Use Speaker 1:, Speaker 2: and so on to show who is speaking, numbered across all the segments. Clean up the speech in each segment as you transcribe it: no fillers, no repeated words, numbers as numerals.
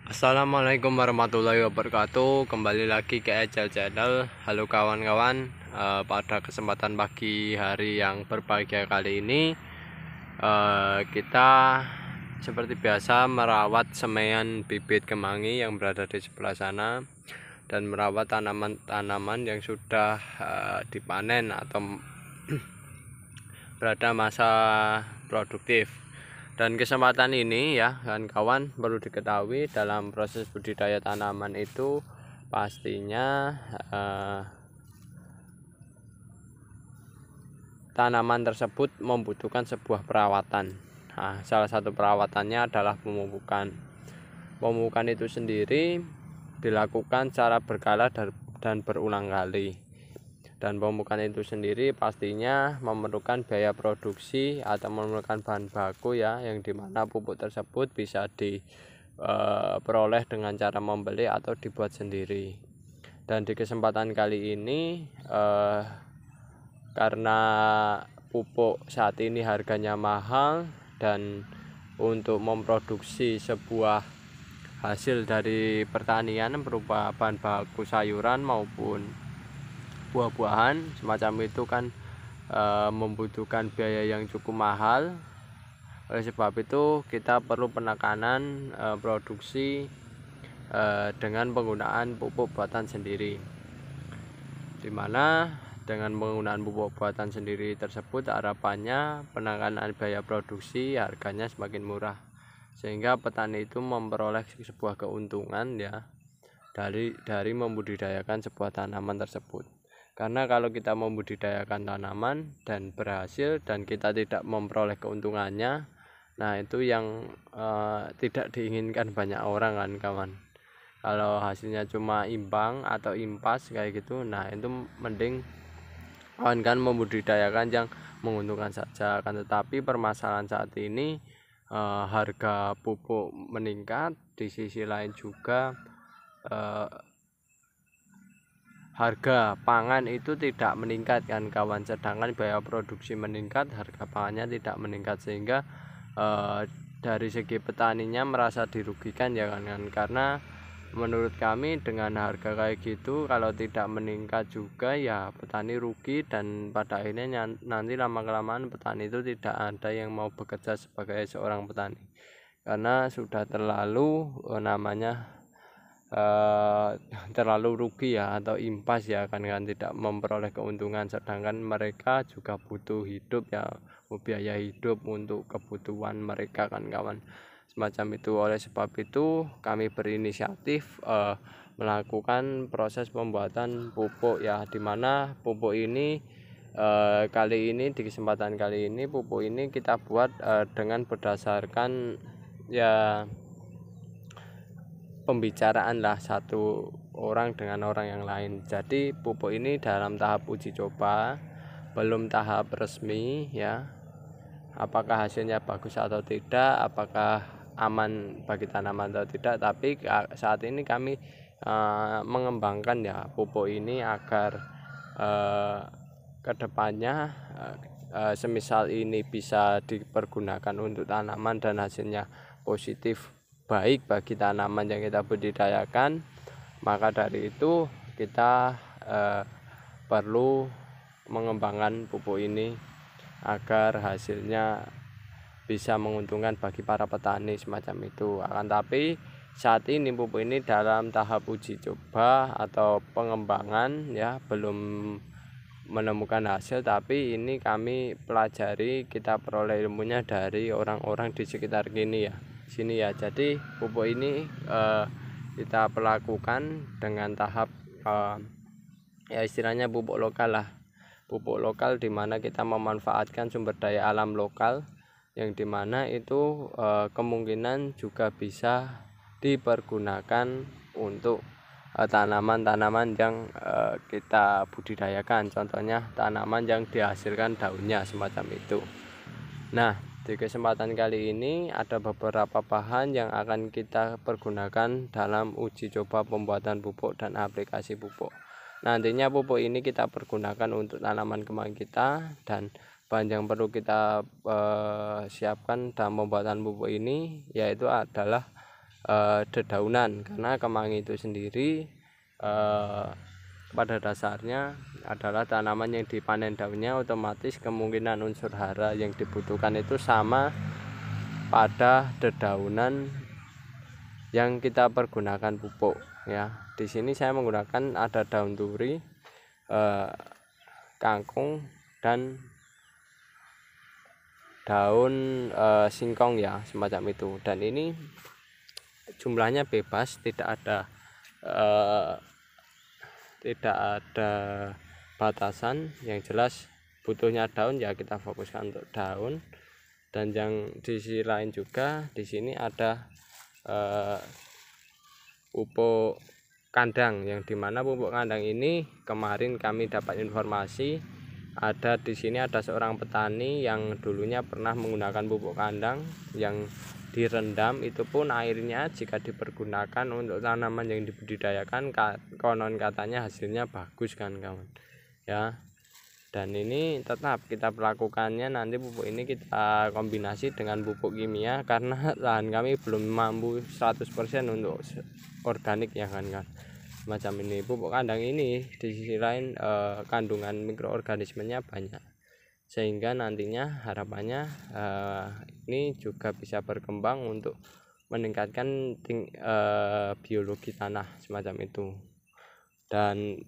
Speaker 1: Assalamualaikum warahmatullahi wabarakatuh. Kembali lagi ke Ejal Channel. Halo kawan-kawan. Pada kesempatan pagi hari yang berbahagia kali ini, kita seperti biasa merawat semaian bibit kemangi yang berada di sebelah sana dan merawat tanaman-tanaman yang sudah dipanen atau berada masa produktif. Dan kesempatan ini ya kawan-kawan, perlu diketahui dalam proses budidaya tanaman itu pastinya tanaman tersebut membutuhkan sebuah perawatan. Nah, salah satu perawatannya adalah pemupukan. Pemupukan itu sendiri dilakukan secara berkala dan berulang kali. Dan pemupukan itu sendiri pastinya memerlukan biaya produksi atau memerlukan bahan baku ya, yang dimana pupuk tersebut bisa diperoleh dengan cara membeli atau dibuat sendiri. Dan di kesempatan kali ini karena pupuk saat ini harganya mahal dan untuk memproduksi sebuah hasil dari pertanian berupa bahan baku sayuran maupun buah-buahan semacam itu kan membutuhkan biaya yang cukup mahal. Oleh sebab itu kita perlu penekanan produksi dengan penggunaan pupuk buatan sendiri, dimana dengan penggunaan pupuk buatan sendiri tersebut harapannya penekanan biaya produksi harganya semakin murah, sehingga petani itu memperoleh sebuah keuntungan ya dari membudidayakan sebuah tanaman tersebut. Karena kalau kita membudidayakan tanaman dan berhasil dan kita tidak memperoleh keuntungannya, nah itu yang tidak diinginkan banyak orang kan kawan. Kalau hasilnya cuma imbang atau impas kayak gitu, nah itu mending kawan kan membudidayakan yang menguntungkan saja. Kan tetapi permasalahan saat ini harga pupuk meningkat, di sisi lain juga harga pangan itu tidak meningkat kan kawan, sedangkan biaya produksi meningkat, harga pangannya tidak meningkat, sehingga dari segi petaninya merasa dirugikan ya kan, karena menurut kami dengan harga kayak gitu kalau tidak meningkat juga ya petani rugi, dan pada akhirnya nanti lama-kelamaan petani itu tidak ada yang mau bekerja sebagai seorang petani karena sudah terlalu terlalu rugi ya atau impas ya kan, tidak memperoleh keuntungan, sedangkan mereka juga butuh hidup ya, biaya hidup untuk kebutuhan mereka kan kawan, semacam itu. Oleh sebab itu kami berinisiatif melakukan proses pembuatan pupuk ya, dimana pupuk ini kali ini di kesempatan kali ini pupuk ini kita buat dengan berdasarkan ya pembicaraan lah satu orang dengan orang yang lain. Jadi pupuk ini dalam tahap uji coba, belum tahap resmi ya. Apakah hasilnya bagus atau tidak, apakah aman bagi tanaman atau tidak, tapi saat ini kami mengembangkan ya pupuk ini agar kedepannya semisal ini bisa dipergunakan untuk tanaman dan hasilnya positif baik bagi tanaman yang kita budidayakan, maka dari itu kita perlu mengembangkan pupuk ini agar hasilnya bisa menguntungkan bagi para petani semacam itu. Akan tapi saat ini pupuk ini dalam tahap uji coba atau pengembangan ya, belum menemukan hasil, tapi ini kami pelajari, kita peroleh ilmunya dari orang-orang di sekitar sini ya. Jadi pupuk ini kita perlakukan dengan tahap ya istilahnya pupuk lokal lah, pupuk lokal dimana kita memanfaatkan sumber daya alam lokal yang dimana itu kemungkinan juga bisa dipergunakan untuk tanaman-tanaman yang kita budidayakan, contohnya tanaman yang dihasilkan daunnya semacam itu. Nah, di kesempatan kali ini ada beberapa bahan yang akan kita pergunakan dalam uji coba pembuatan pupuk dan aplikasi pupuk. Nantinya pupuk ini kita pergunakan untuk tanaman kembang kita, dan bahan yang perlu kita siapkan dalam pembuatan pupuk ini yaitu adalah dedaunan, karena kemangi itu sendiri pada dasarnya adalah tanaman yang dipanen daunnya, otomatis kemungkinan unsur hara yang dibutuhkan itu sama pada dedaunan yang kita pergunakan pupuk ya. Di sini saya menggunakan ada daun duri, kangkung, dan daun singkong ya, semacam itu. Dan ini jumlahnya bebas, tidak ada batasan. Yang jelas butuhnya daun ya kita fokuskan untuk daun. Dan yang di sisi lain juga di sini ada pupuk kandang, yang dimana pupuk kandang ini kemarin kami dapat informasi ada di sini ada seorang petani yang dulunya pernah menggunakan pupuk kandang yang direndam, itu pun airnya jika dipergunakan untuk tanaman yang dibudidayakan konon katanya hasilnya bagus kan kawan ya. Dan ini tetap kita melakukannya, nanti pupuk ini kita kombinasi dengan pupuk kimia karena lahan kami belum mampu 100% untuk organik ya kan. Macam ini pupuk kandang ini di sisi lain kandungan mikroorganismenya banyak, sehingga nantinya harapannya ini juga bisa berkembang untuk meningkatkan biologi tanah semacam itu. Dan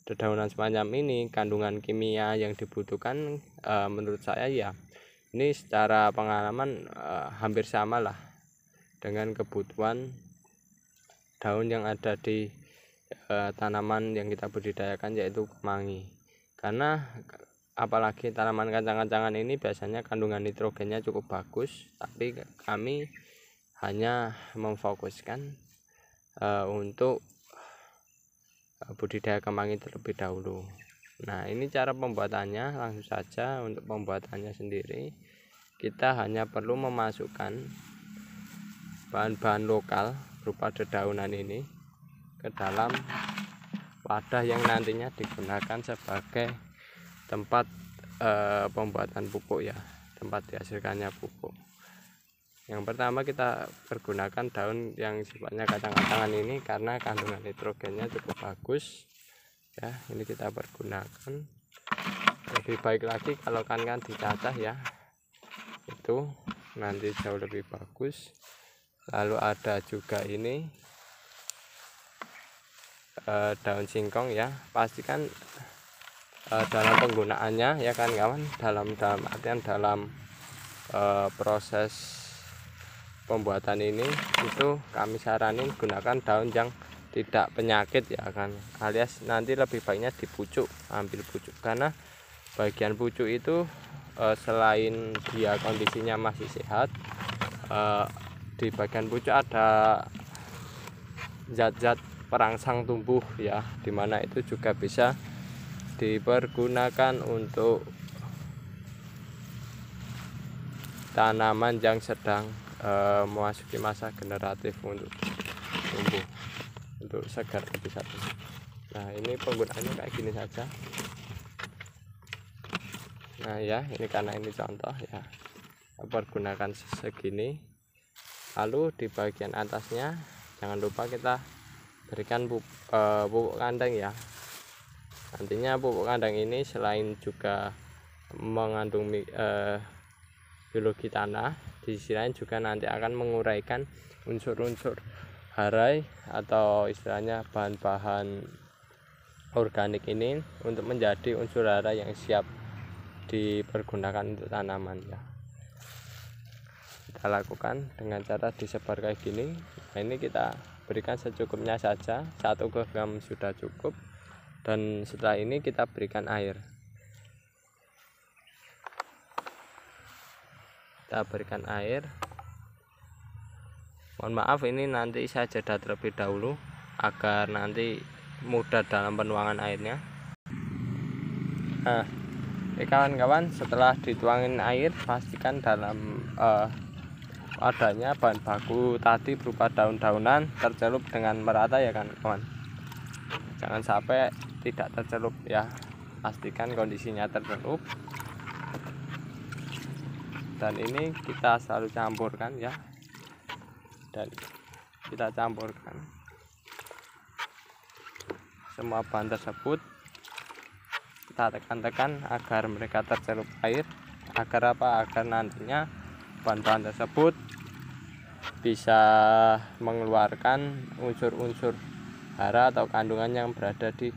Speaker 1: dedaunan semacam ini kandungan kimia yang dibutuhkan menurut saya ya ini secara pengalaman hampir sama lah dengan kebutuhan daun yang ada di tanaman yang kita budidayakan, yaitu kemangi. Karena apalagi tanaman kacang-kacangan ini biasanya kandungan nitrogennya cukup bagus, tapi kami hanya memfokuskan untuk budidaya kemangi terlebih dahulu. Nah, ini cara pembuatannya. Langsung saja untuk pembuatannya sendiri kita hanya perlu memasukkan bahan-bahan lokal berupa dedaunan ini ke dalam wadah yang nantinya digunakan sebagai tempat pembuatan pupuk ya, tempat dihasilkannya pupuk. Yang pertama kita pergunakan daun yang sifatnya kacang-kacangan ini karena kandungan nitrogennya cukup bagus ya. Ini kita pergunakan. Lebih baik lagi kalau kan dicacah ya, itu nanti jauh lebih bagus. Lalu ada juga ini daun singkong ya, pastikan dalam penggunaannya ya kan kawan, dalam artian dalam proses pembuatan ini itu kami saranin gunakan daun yang tidak penyakit ya kan, alias nanti lebih baiknya di pucuk, ambil pucuk, karena bagian pucuk itu selain dia kondisinya masih sehat, di bagian pucuk ada zat-zat perangsang tumbuh ya, dimana itu juga bisa dipergunakan untuk tanaman yang sedang memasuki masa generatif untuk tumbuh, untuk segar lebih satu. Nah, ini penggunaannya kayak gini saja. Nah ya, ini karena ini contoh ya, pergunakan segini. Lalu di bagian atasnya jangan lupa kita berikan pupuk kandang ya. Nantinya pupuk kandang ini selain juga mengandung biologi tanah, di sisi lain juga nanti akan menguraikan unsur-unsur hara atau istilahnya bahan-bahan organik ini untuk menjadi unsur hara yang siap dipergunakan untuk tanaman ya. Kita lakukan dengan cara disebar kayak gini. Nah, ini kita berikan secukupnya saja, 1 gram sudah cukup. Dan setelah ini kita berikan air. Kita berikan air. Mohon maaf ini nanti saya jeda terlebih dahulu agar nanti mudah dalam penuangan airnya. Nah, kawan-kawan, setelah dituangin air pastikan dalam wadahnya bahan baku tadi berupa daun-daunan tercelup dengan merata ya kan kawan, jangan sampai tidak tercelup ya, pastikan kondisinya tercelup. Dan ini kita selalu campurkan ya, dan kita campurkan semua bahan tersebut. Kita tekan-tekan agar mereka tercelup air. Agar apa? Agar nantinya bahan-bahan tersebut bisa mengeluarkan unsur-unsur hara atau kandungan yang berada di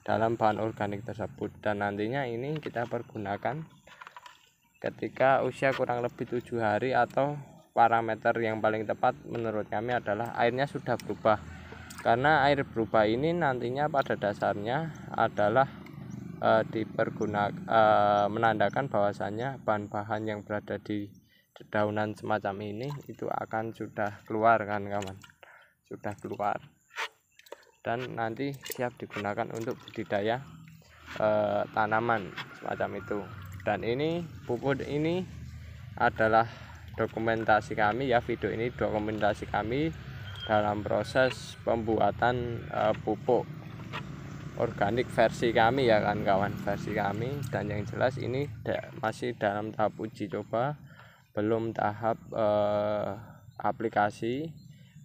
Speaker 1: dalam bahan organik tersebut, dan nantinya ini kita pergunakan ketika usia kurang lebih 7 hari, atau parameter yang paling tepat menurut kami adalah airnya sudah berubah. Karena air berubah ini nantinya pada dasarnya adalah menandakan bahwasannya bahan-bahan yang berada di dedaunan semacam ini itu akan sudah keluar kan kawan, sudah keluar dan nanti siap digunakan untuk budidaya tanaman semacam itu. Dan ini pupuk ini adalah dokumentasi kami ya, video ini dokumentasi kami dalam proses pembuatan pupuk organik versi kami ya kan kawan, versi kami. Dan yang jelas ini masih dalam tahap uji coba, belum tahap aplikasi,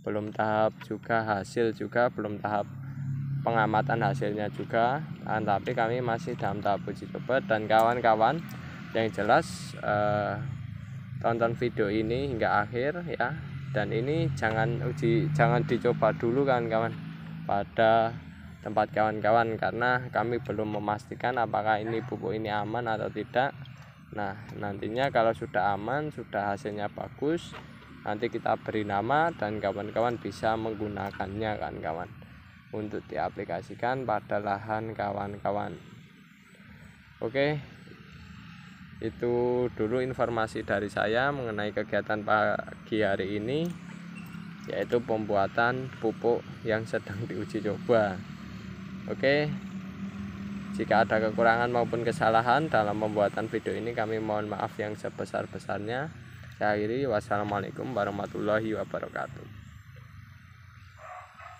Speaker 1: belum tahap juga hasil, juga belum tahap pengamatan hasilnya juga, tapi kami masih dalam tahap uji coba. Dan kawan-kawan yang jelas tonton video ini hingga akhir ya, dan ini jangan dicoba dulu kan kawan pada tempat kawan-kawan, karena kami belum memastikan apakah ini pupuk ini aman atau tidak. Nah nantinya kalau sudah aman, sudah hasilnya bagus, nanti kita beri nama dan kawan-kawan bisa menggunakannya kan kawan, untuk diaplikasikan pada lahan kawan-kawan. Oke, itu dulu informasi dari saya mengenai kegiatan pagi hari ini, yaitu pembuatan pupuk yang sedang diuji coba. Oke, jika ada kekurangan maupun kesalahan dalam pembuatan video ini, kami mohon maaf yang sebesar-besarnya. Saya akhiri, wassalamualaikum warahmatullahi wabarakatuh.